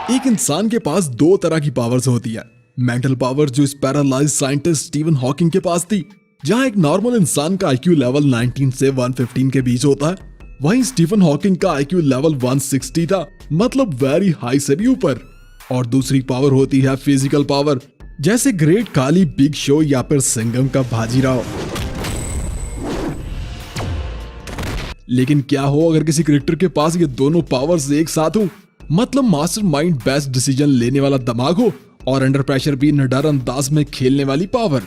एक इंसान के पास दो तरह की पावर्स होती है। मेंटल पावर जो इस पैरालाइज साइंटिस्ट स्टीवन हॉकिंग के पास थी, जहां एक नॉर्मल इंसान का आईक्यू लेवल 19 से 115 के बीच होता है, वहीं स्टीवन हॉकिंग का आईक्यू लेवल 160 था, मतलब वेरी हाई से भी ऊपर। और दूसरी पावर होती है फिजिकल पावर, जैसे ग्रेट काली, बिग शो या फिर सिंघम का बाजीराव। लेकिन क्या हो अगर किसी क्रिकेटर के पास ये दोनों पावर्स एक साथ हो, मतलब मास्टरमाइंड, बेस्ट डिसीजन लेने वाला दिमाग हो और अंडर प्रेशर भी निडर अंदाज में खेलने वाली पावर।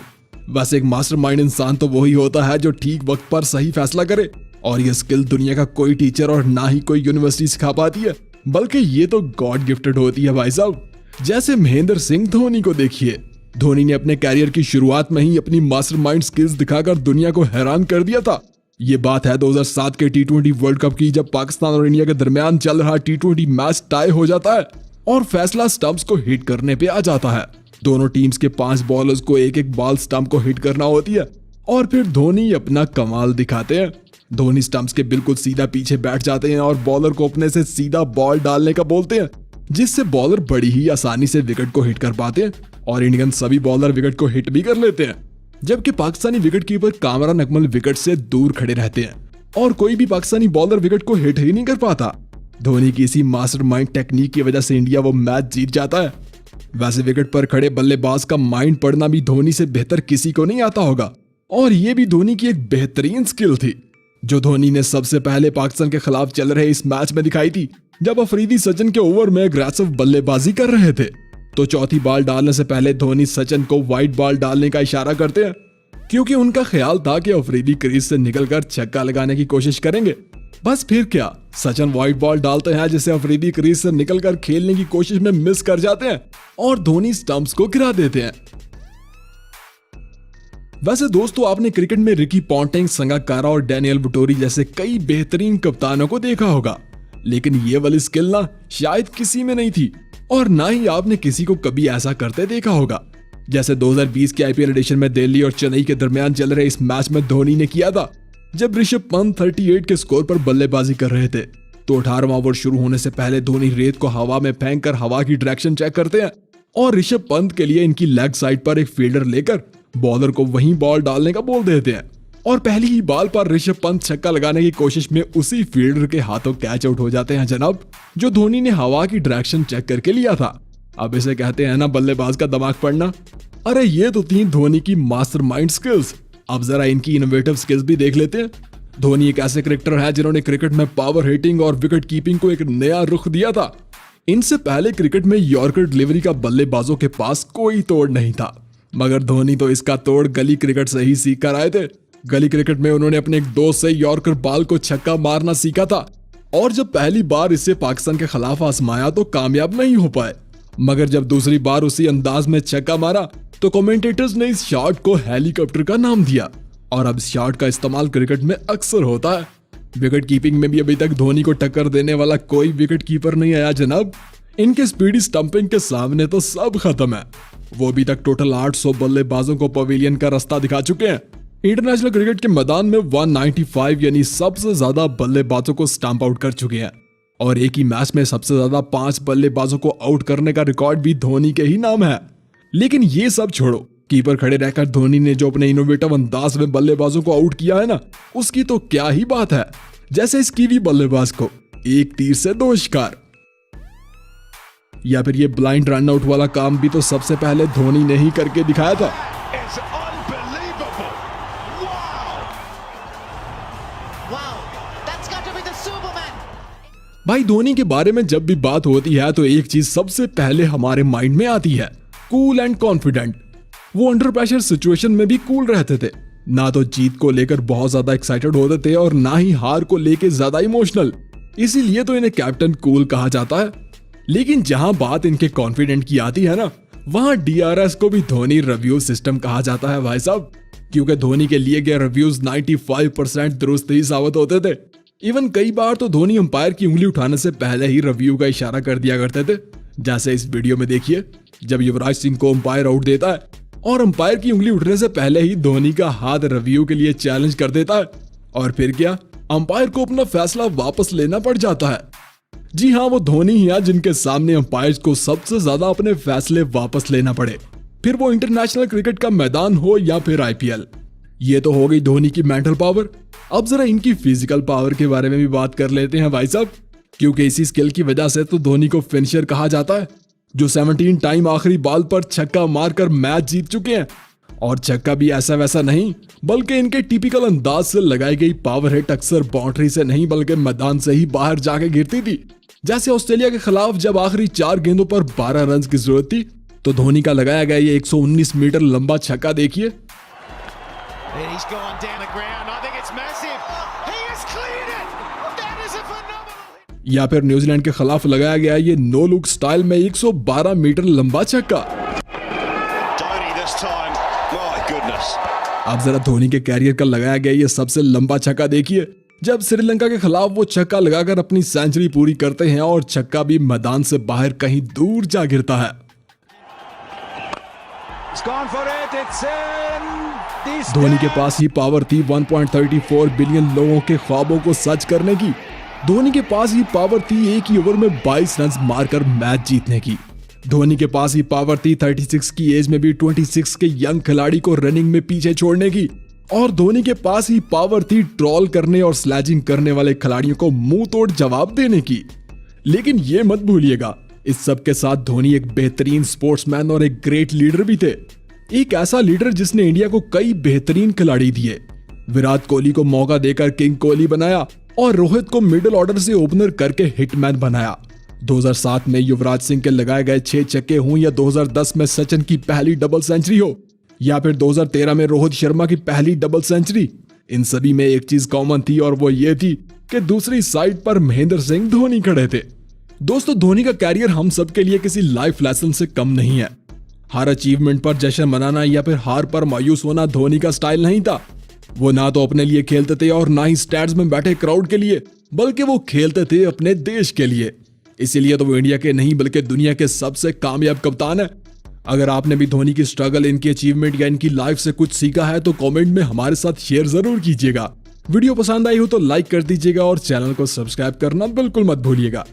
वैसे एक मास्टरमाइंड इंसान तो वही होता है जो ठीक वक्त पर सही फैसला करे, और ये स्किल दुनिया का कोई टीचर और ना ही कोई यूनिवर्सिटी सिखा पाती है, बल्कि ये तो गॉड गिफ्टेड होती है भाई साहब। जैसे महेंद्र सिंह धोनी को देखिए, धोनी ने अपने कैरियर की शुरुआत में ही अपनी मास्टरमाइंड स्किल्स दिखाकर दुनिया को हैरान कर दिया था। ये बात है 2007 के T20 वर्ल्ड कप की, जब पाकिस्तान और इंडिया के दरमियान चल रहा T20 मैच टाई हो जाता है और फैसला स्टंप्स को हिट करने पे आ जाता है। दोनों टीम्स के 5 बॉलर्स को एक एक बॉल स्टंप को हिट करना होती है और फिर धोनी अपना कमाल दिखाते हैं। धोनी स्टंप्स के बिल्कुल सीधा पीछे बैठ जाते हैं और बॉलर को अपने से सीधा बॉल डालने का बोलते हैं, जिससे बॉलर बड़ी ही आसानी से विकेट को हिट कर पाते हैं और इंडियन सभी बॉलर विकेट को हिट भी कर लेते हैं। जबकि Pakistani wicket keeper Kamran Akmal wicket से दूर खड़े रहते हैं और कोई भी पाकिस्तानी बॉलर विकेट को हिट ही नहीं कर पाता। धोनी की इसी मास्टरमाइंड टेक्निक की वजह से इंडिया वो मैच जीत जाता है। वैसे विकेट पर खड़े बल्लेबाज का माइंड पढ़ना भी धोनी से बेहतर किसी को नहीं आता होगा, और ये भी धोनी की एक बेहतरीन स्किल थी, जो धोनी ने सबसे पहले पाकिस्तान के खिलाफ चल रहे इस मैच में दिखाई थी, जब अफरीदी सचिन के ओवर में अग्रेसिव बल्लेबाजी कर रहे थे। तो चौथी बॉल डालने से पहले धोनी सचिन को वाइड बॉल डालने का इशारा करते हैं, क्योंकि उनका ख्याल था कि अफरीदी क्रीज से निकलकर छक्का लगाने की कोशिश करेंगे। बस फिर क्या, सचिन वाइड बॉल डालते हैं जिसे अफरीदी क्रीज से निकलकर खेलने की कोशिश में मिस कर जाते हैं और धोनी स्टंप्स को गिरा देते हैं। वैसे दोस्तों, आपने क्रिकेट में रिकी पॉन्टिंग, संगाकारा और डैनियल बुटोरी जैसे कई बेहतरीन कप्तानों को देखा होगा, लेकिन ये वाली स्किल ना शायद किसी में नहीं थी, और ना ही आपने किसी को कभी ऐसा करते देखा होगा, जैसे 2020 के IPL एडिशन में दिल्ली और चेन्नई के दरमियान चल रहे इस मैच में धोनी ने किया था। जब ऋषभ पंत 38 के स्कोर पर बल्लेबाजी कर रहे थे, तो 18वां ओवर शुरू होने से पहले धोनी रेत को हवा में फेंककर हवा की डायरेक्शन चेक करते हैं और ऋषभ पंत के लिए इनकी लेग साइड पर एक फील्डर लेकर बॉलर को वहीं बॉल डालने का बोल देते हैं, और पहली ही बॉल पर ऋषभ पंत छक्का लगाने की कोशिश में उसी फील्डर के हाथों कैच आउट हो जाते हैं जनाब, जो धोनी ने हवा की डायरेक्शन चेक करके लिया था। अब इसे कहते हैं ना बल्लेबाज का दिमाग पढ़ना। अरे ये तो थी धोनी की मास्टरमाइंड स्किल्स। अब जरा इनकी इनोवेटिव स्किल्स भी देख लेते हैं। धोनी एक ऐसे क्रिकेटर है जिन्होंने क्रिकेट में पावर हिटिंग और विकेट कीपिंग को एक नया रुख दिया था। इनसे पहले क्रिकेट में यॉर्कर डिलीवरी का बल्लेबाजों के पास कोई तोड़ नहीं था, मगर धोनी तो इसका तोड़ गली क्रिकेट से ही सीख कर आए थे। गली क्रिकेट में उन्होंने अपने एक दोस्त से यॉर्कर बॉल को छक्का मारना सीखा था, और जब पहली बार इसे पाकिस्तान के खिलाफ आजमाया तो कामयाब नहीं हो पाए, मगर जब दूसरी बार उसी अंदाज में छक्का मारा तो कमेंटेटर्स ने इस शॉट को हेलीकॉप्टर का नाम दिया, और अब इस शॉट का इस्तेमाल क्रिकेट में अक्सर होता है। विकेट कीपिंग में भी अभी तक धोनी को टक्कर देने वाला कोई विकेट कीपर नहीं आया जनाब। इनके स्पीडी स्टंपिंग के सामने तो सब खत्म है। वो अभी तक टोटल 800 बल्लेबाजों को पवेलियन का रास्ता दिखा चुके हैं। इंटरनेशनल क्रिकेट के मैदान में 195 यानी सबसे ज्यादा बल्लेबाजों को स्टंप आउट कर चुके हैं, और एक ही मैच में सबसे ज्यादा 5 बल्लेबाजों को आउट करने का रिकॉर्ड भी धोनी के ही नाम है। लेकिन ये सब छोड़ो, कीपर खड़े रहकर धोनी ने जो अपने इनोवेटिव अंदाज में बल्लेबाजों को आउट किया है ना, उसकी तो क्या ही बात है। जैसे इस कीवी बल्लेबाज को एक तीर से 2 शिकार, या फिर ये ब्लाइंड रन आउट वाला काम भी तो सबसे पहले धोनी ने ही करके दिखाया था। भाई धोनी के बारे में जब भी बात होती है तो एक चीज सबसे पहले हमारे माइंड में आती है, कूल एंड कॉन्फिडेंट। वो अंडर प्रेशर सिचुएशन में भी कूल रहते थे, ना तो जीत को लेकर बहुत ज्यादा एक्साइटेड होते थे और ना ही हार को लेकर ज्यादा इमोशनल, इसीलिए तो इन्हें कैप्टन कूल कहा जाता है। लेकिन जहां बात इनके कॉन्फिडेंट की आती है ना, वहां DRS को भी धोनी रिव्यू सिस्टम कहा जाता है भाई साहब, क्योंकि धोनी के लिए गए रिव्यूज 95% दुरुस्त ही साबित होते थे। इवन कई बार तो धोनी अंपायर की उंगली उठाने से पहले ही रिव्यू का इशारा कर दिया करते थे, जैसे इस वीडियो में देखिए, जब युवराज सिंह को अंपायर आउट देता है और अंपायर की उंगली उठने से पहले ही धोनी का हाथ रिव्यू के लिए चैलेंज कर देता है, और फिर क्या, अंपायर को अपना फैसला वापस लेना पड़ जाता है। जी हाँ, वो धोनी ही है जिनके सामने अंपायर्स को सबसे ज्यादा अपने फैसले वापस लेना पड़े, फिर वो इंटरनेशनल क्रिकेट का मैदान हो या फिर आईपीएल। ये तो हो गई धोनी की मेंटल पावर। अब जरा इनकी फिजिकल पावर के बारे में भी बात कर लेते हैं भाई साहब, क्योंकि इसी स्किल की वजह से तो धोनी को फिनिशर कहा जाता है, जो 17 टाइम आखिरी बॉल पर छक्का मारकर मैच जीत चुके हैं। और छक्का भी ऐसा वैसा नहीं, बल्कि इनके टिपिकल अंदाज से लगाई गई पावर हिट अक्सर बाउंड्री से नहीं बल्कि मैदान से ही बाहर जाके गिरती थी। जैसे ऑस्ट्रेलिया के खिलाफ जब आखिरी 4 गेंदों पर 12 रन की जरूरत थी, तो धोनी का लगाया गया ये 119 मीटर लंबा छक्का देखिए। या फिर न्यूजीलैंड के खिलाफ लगाया गया ये नो लुक स्टाइल में 112 मीटर लंबा छक्का। अब जरा धोनी के कैरियर का लगाया गया ये सबसे लंबा छक्का देखिए, जब श्रीलंका के खिलाफ वो छक्का लगाकर अपनी सेंचुरी पूरी करते हैं और छक्का भी मैदान से बाहर कहीं दूर जा गिरता है। धोनी के पास ही पावर थी 1.34 बिलियन लोगों के ख्वाबों को सच करने की। धोनी के पास ही पावर थी एक ही ओवर में 22 रन मारकर मैच जीतने की। धोनी के पास ही पावर थी 36 की एज में भी 26 के यंग खिलाड़ी को रनिंग में पीछे छोड़ने की। और धोनी के पास ही पावर थी ट्रॉल करने और स्लैजिंग करने वाले खिलाड़ियों को मुंह तोड़ जवाब देने की। लेकिन ये मत भूलिएगा, इस सब के साथ धोनी एक बेहतरीन स्पोर्ट्समैन और एक ग्रेट लीडर भी थे। एक ऐसा लीडर जिसने इंडिया को कई बेहतरीन खिलाड़ी दिए। विराट कोहली को मौका देकर किंग कोहली बनाया और रोहित को मिडिल ऑर्डर से ओपनर करके हिटमैन बनाया। 2007 में युवराज सिंह के लगाए गए 6 छक्के हों या 2010 में सचिन की पहली डबल सेंचुरी हो या फिर 2013 में रोहित शर्मा की पहली डबल सेंचुरी, इन सभी में एक चीज कॉमन थी और वो ये थी कि दूसरी साइड पर महेंद्र सिंह धोनी खड़े थे। दोस्तों, धोनी का कैरियर हम सब के लिए किसी लाइफ लेसन से कम नहीं है। हर अचीवमेंट पर जश्न मनाना या फिर हार पर मायूस होना धोनी का स्टाइल नहीं था। वो ना तो अपने लिए खेलते थे और ना ही स्टैंड्स में बैठे क्राउड के लिए, बल्कि वो खेलते थे अपने देश के लिए। इसीलिए तो वो इंडिया के नहीं बल्कि दुनिया के सबसे कामयाब कप्तान है। अगर आपने भी धोनी की स्ट्रगल, इनकी अचीवमेंट या इनकी लाइफ से कुछ सीखा है तो कमेंट में हमारे साथ शेयर जरूर कीजिएगा। वीडियो पसंद आई हो तो लाइक कर दीजिएगा और चैनल को सब्सक्राइब करना बिल्कुल मत भूलिएगा।